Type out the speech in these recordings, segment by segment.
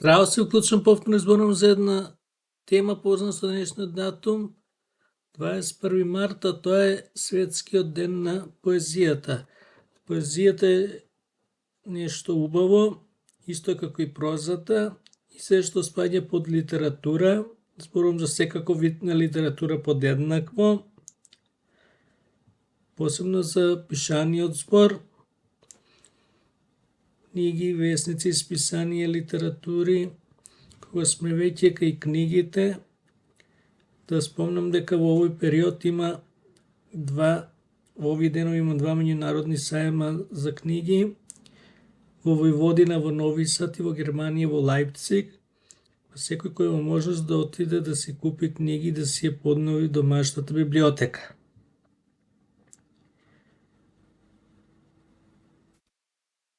Здраво се, уклучам повторно зборувам за една тема поврзана со денешниот датум, 21 марта, тоа е светскиот ден на поезијата. Поезијата е нешто убаво, исто како и прозата, и се што спаѓа под литература. Зборувам за секаков вид на литература подеднакво, посебно за пишаниот збор, книги, весници, списанија, литератури. Кога сме веќе кај книгите, да спомнам дека во овој период во овие денови има два меѓународни сајма за книги во Војводина, во Нови Сад, и во Германија, во Лајпциг. Секој кој има можност да отиде да си купи книги, да си ја поднови домашната библиотека.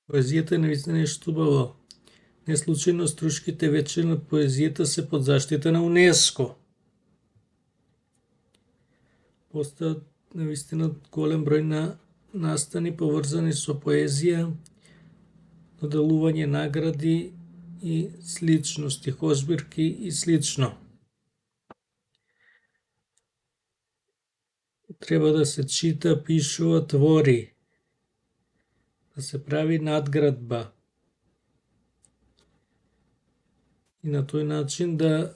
Поезијата е навистина нешто убаво. Не случајно струшките вечери на поезијата се под заштита на УНЕСКО. Постојат навистина голем број на настани поврзани со поезија, доделување награди и слично, стихозбирки и слично. Треба да се чита, пишува, твори, да се прави надградба и на тој начин да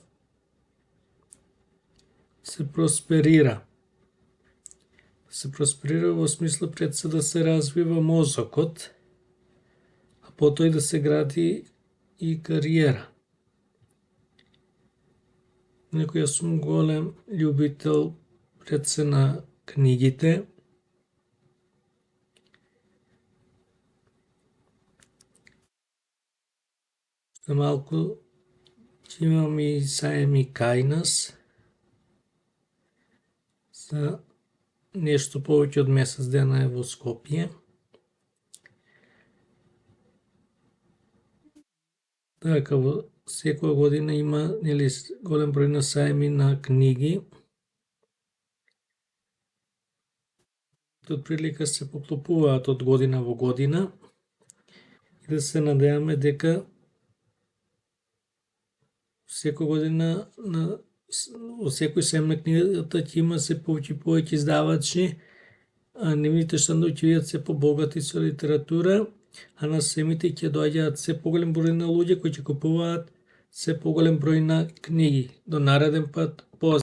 се просперира. Се просперира во смисло пред се да се развива мозокот, а потоа и да се гради и кариера. Некој јас сум голем љубител пред се на книгите. За малку ќе имам и сајми кај нас. За нешто повеќе од месец дена е во Скопје. Така, во секоја година има голем број на сајми на книги. Од прилика се поклопуваат од година во година и да се надеваме дека секоја година во секој сајм на книгата ќе има се повеќе издавачи, а нивните штандови ќе бидат се побогати со литература, а на сајмите ќе доаѓаат се поголем број на луѓе кои ќе купуваат се поголем број на книги. До нареден пат, поздрав!